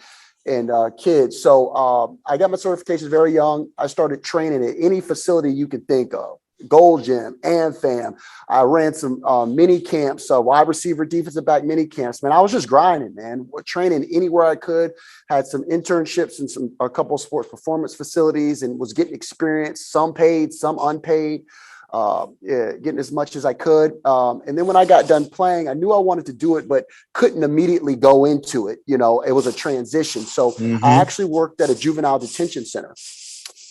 kids. So I got my certifications very young. I started training at any facility you could think of. Gold Gym, AmFam. I ran some mini camps, wide receiver, defensive back mini camps. Man, I was just grinding, man. Training anywhere I could. Had some internships in a couple of sports performance facilities, and was getting experience, some paid, some unpaid. Getting as much as I could. And then when I got done playing, I knew I wanted to do it, but couldn't immediately go into it. It was a transition. So I actually worked at a juvenile detention center,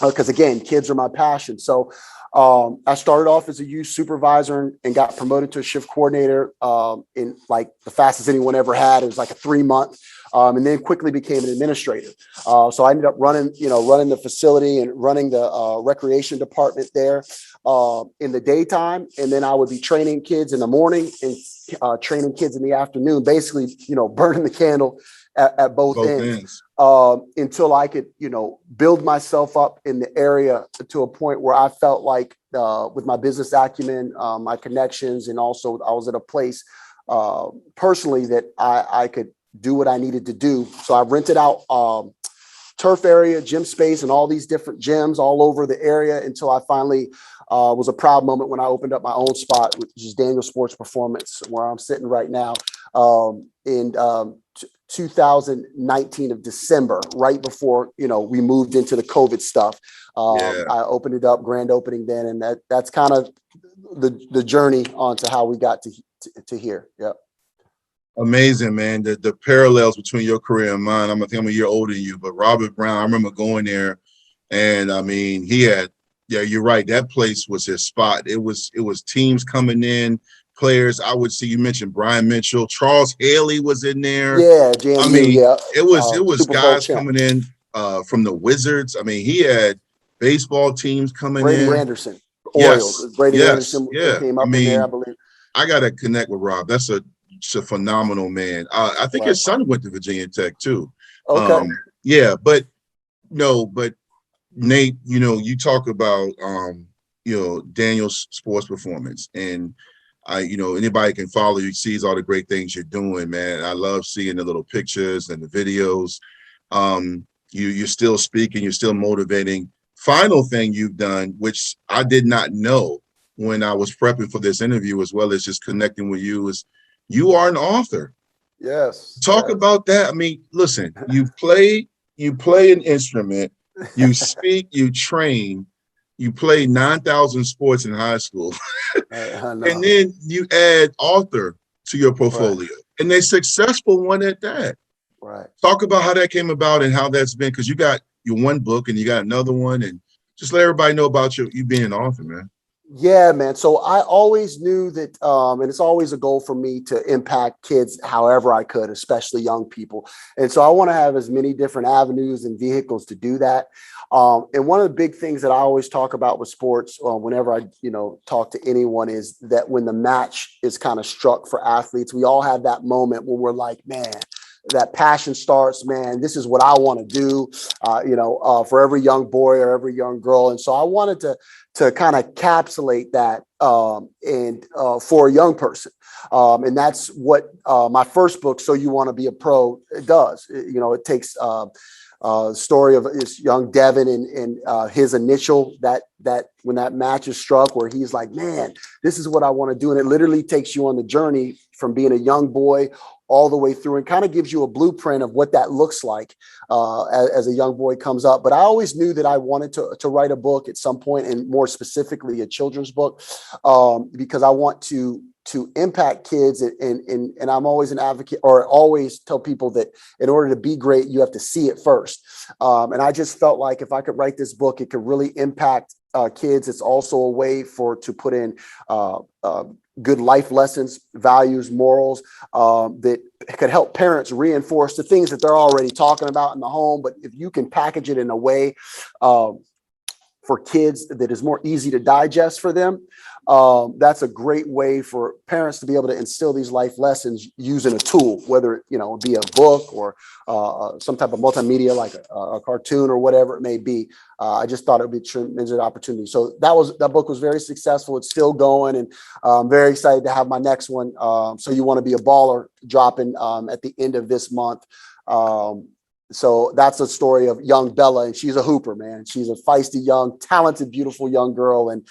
because again, kids are my passion. So I started off as a youth supervisor and got promoted to a shift coordinator in like the fastest anyone ever had. It was like a 3-month, and then quickly became an administrator. So I ended up running the facility and running the recreation department there in the daytime, and then I would be training kids in the morning and training kids in the afternoon. Basically, burning the candle at both ends. Until I could, build myself up in the area to a point where I felt like with my business acumen, my connections, and also I was at a place personally that I could do what I needed to do. So I rented out turf area, gym space, and all these different gyms all over the area until I finally was a proud moment when I opened up my own spot, which is Daniel Sports Performance, where I'm sitting right now in 2019 of December, right before, we moved into the COVID stuff. I opened it up, grand opening then. And that's kind of the journey onto how we got to here. Yep. Amazing, man. The parallels between your career and mine. I think I'm a year older than you, but Robert Brown, I remember going there, and I mean, you're right. That place was his spot. It was teams coming in, players. I would see, you mentioned Brian Mitchell, Charles Haley was in there. Yeah, JMU, I mean, yeah. it was Super Bowl guys champ. coming in from the Wizards. I mean, he had baseball teams coming in. Brady Anderson, Orioles. Yes, Brady yes, Anderson yeah. came up in there, I believe. I got to connect with Rob. That's a phenomenal man. I think his son went to Virginia Tech too. Okay. But Nate, you talk about Daniel's Sports Performance, and anybody can follow you, sees all the great things you're doing, man. I love seeing the little pictures and the videos. You're still speaking, you're still motivating. Final thing you've done, which I did not know when I was prepping for this interview, as well as just connecting with you, is you are an author. Yes. Talk about that. I mean, listen, you play an instrument, you speak, you train, you play 9,000 sports in high school, and then you add author to your portfolio, and a successful one at that. Right. Talk about how that came about and how that's been, because you got your one book and you got another one, and just let everybody know about you being an author, man. Yeah, man. So I always knew that, and it's always a goal for me to impact kids however I could, especially young people. And so I want to have as many different avenues and vehicles to do that. And one of the big things that I always talk about with sports, whenever I, talk to anyone, is that when the match is kind of struck for athletes, we all have that moment when we're like, man, that passion starts, man, this is what I want to do, for every young boy or every young girl. And so I wanted to kind of capsulate that for a young person. And that's what my first book, So You Want to Be a Pro, does. It takes story of this young Devin and his initial that when that match is struck, where he's like, man, this is what I want to do. And it literally takes you on the journey from being a young boy all the way through, and kind of gives you a blueprint of what that looks like as a young boy comes up. But I always knew that I wanted to write a book at some point, and more specifically a children's book, because I want to impact kids. And I'm always an advocate, or always tell people that in order to be great, you have to see it first. And I just felt like if I could write this book, it could really impact kids. It's also a way to put in good life lessons, values, morals, that could help parents reinforce the things that they're already talking about in the home. But if you can package it in a way for kids that is more easy to digest for them, that's a great way for parents to be able to instill these life lessons using a tool, whether it be a book or some type of multimedia like a cartoon or whatever it may be. I just thought it would be a tremendous opportunity. So that book was very successful. It's still going, and I'm very excited to have my next one, So You Want to Be a Baller, dropping at the end of this month. So that's a story of young Bella, and she's a hooper, man. She's a feisty, young, talented, beautiful young girl, and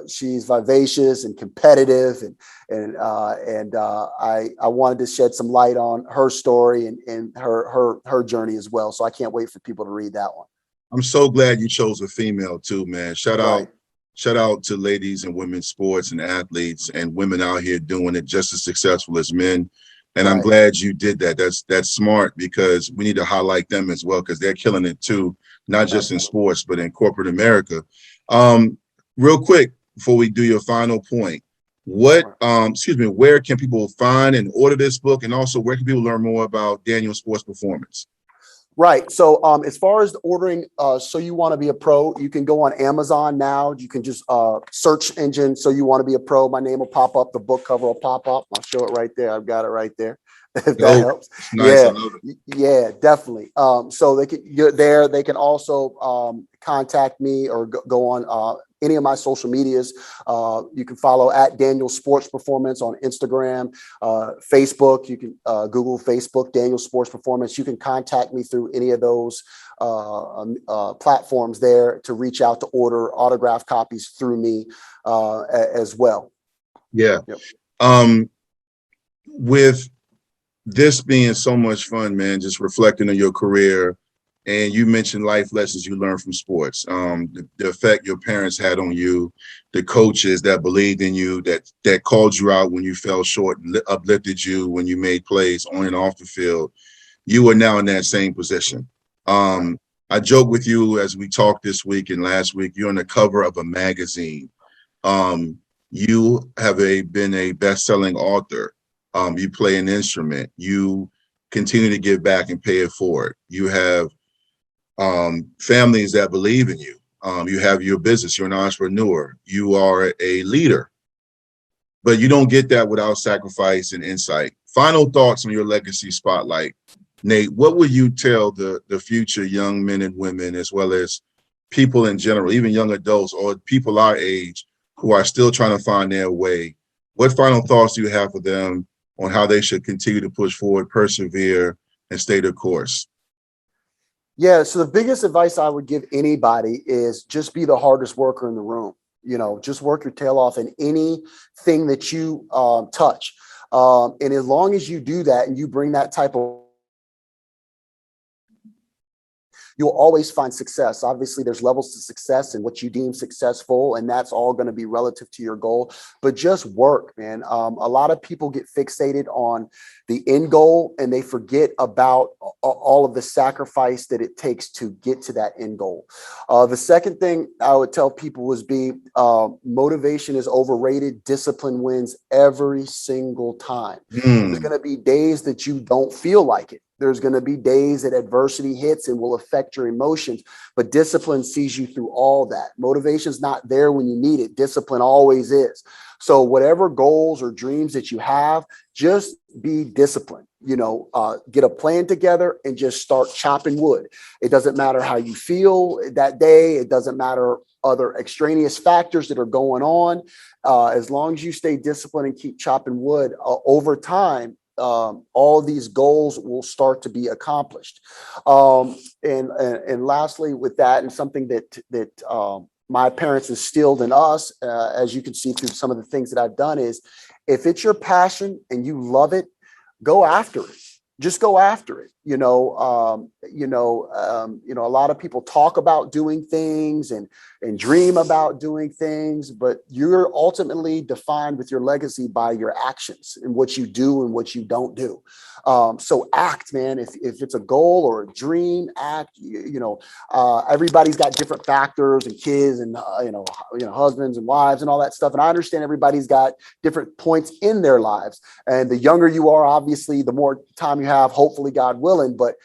she's vivacious and competitive, and I wanted to shed some light on her story and her journey as well. So I can't wait for people to read that one. I'm so glad you chose a female too, man. Shout out to ladies and women's sports and athletes and women out here doing it just as successful as men. And I'm glad you did that. That's smart, because we need to highlight them as well, because they're killing it too, not just in sports, but in corporate America. real quick, before we do your final point, where can people find and order this book? And also, where can people learn more about Daniel Sports Performance? Right. So as far as ordering, So You Want to Be a Pro, you can go on Amazon now. You can just search engine So You Want to Be a Pro. My name will pop up. The book cover will pop up. I'll show it right there. I've got it right there. If that helps. Nice. Yeah. I love it. Yeah, definitely. So you're there. They can also contact me or go on any of my social medias. You can follow at Daniel Sports Performance on Instagram, Facebook. You can Google Facebook, Daniel Sports Performance. You can contact me through any of those platforms there to reach out to order autograph copies through me as well. Yeah. Yep. With this being so much fun, man, just reflecting on your career, and you mentioned life lessons you learned from sports, the effect your parents had on you, the coaches that believed in you, that called you out when you fell short, uplifted you when you made plays on and off the field. You are now in that same position. I joke with you as we talked this week and last week, you're on the cover of a magazine. You have been a best-selling author. You play an instrument. You continue to give back and pay it forward. You have families that believe in you. You have your business. You're an entrepreneur. You are a leader. But you don't get that without sacrifice and insight. Final thoughts on your legacy spotlight. Nate, what would you tell the future young men and women, as well as people in general, even young adults or people our age who are still trying to find their way? What final thoughts do you have for them on how they should continue to push forward, persevere, and stay the course? Yeah. So the biggest advice I would give anybody is just be the hardest worker in the room. Just work your tail off in anything that you touch. And as long as you do that and you bring that type of, you'll always find success. Obviously, there's levels to success and what you deem successful, and that's all going to be relative to your goal. But just work, man. A lot of people get fixated on the end goal, and they forget about all of the sacrifice that it takes to get to that end goal. The second thing I would tell people was motivation is overrated. Discipline wins every single time. There's going to be days that you don't feel like it. There's going to be days that adversity hits and will affect your emotions, but discipline sees you through all that. Motivation's not there when you need it. Discipline always is. So whatever goals or dreams that you have, just be disciplined. Get a plan together and just start chopping wood. It doesn't matter how you feel that day. It doesn't matter other extraneous factors that are going on. As long as you stay disciplined and keep chopping wood over time, all these goals will start to be accomplished. And lastly, with that, and something that my parents instilled in us, as you can see through some of the things that I've done, is if it's your passion and you love it, go after it. Just go after it. A lot of people talk about doing things and dream about doing things, but you're ultimately defined with your legacy by your actions and what you do and what you don't do. So act, man. If it's a goal or a dream, act. Everybody's got different factors and kids and husbands and wives and all that stuff. And I understand everybody's got different points in their lives. And the younger you are, obviously, the more time you have, hopefully, God willing. But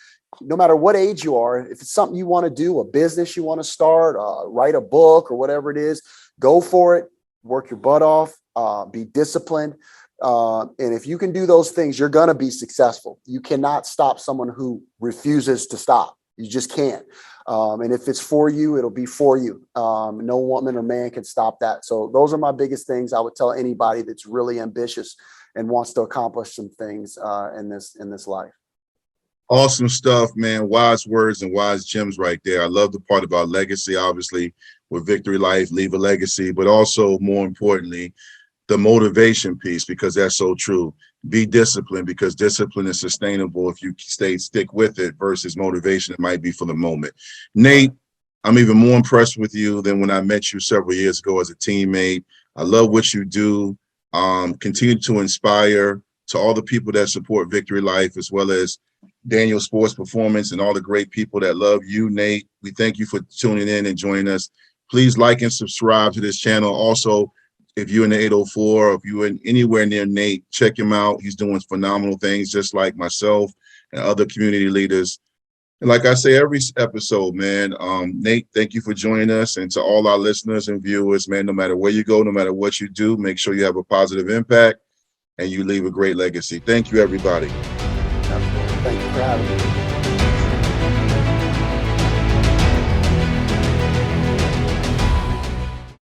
no matter what age you are, if it's something you want to do, a business you want to start, write a book or whatever it is, go for it. Work your butt off. Be disciplined. And if you can do those things, you're going to be successful. You cannot stop someone who refuses to stop. You just can't. And if it's for you, it'll be for you. No woman or man can stop that. So those are my biggest things I would tell anybody that's really ambitious and wants to accomplish some things in this life. Awesome stuff, man. Wise words and wise gems right there. I love the part about legacy, obviously, with Victory Life, leave a legacy, but also more importantly, the motivation piece, because that's so true. Be disciplined, because discipline is sustainable if you stick with it, versus motivation it might be for the moment. Nate, I'm even more impressed with you than when I met you several years ago as a teammate. I love what you do. Continue to inspire to all the people that support Victory Life, as well as Daniel Sports Performance and all the great people that love you, Nate. We thank you for tuning in and joining us. Please like and subscribe to this channel. Also, if you're in the 804, or if you're anywhere near Nate, check him out. He's doing phenomenal things, just like myself and other community leaders. And like I say every episode, man, Nate, thank you for joining us. And to all our listeners and viewers, man, no matter where you go, no matter what you do, make sure you have a positive impact and you leave a great legacy. Thank you, everybody. Thank you for having me.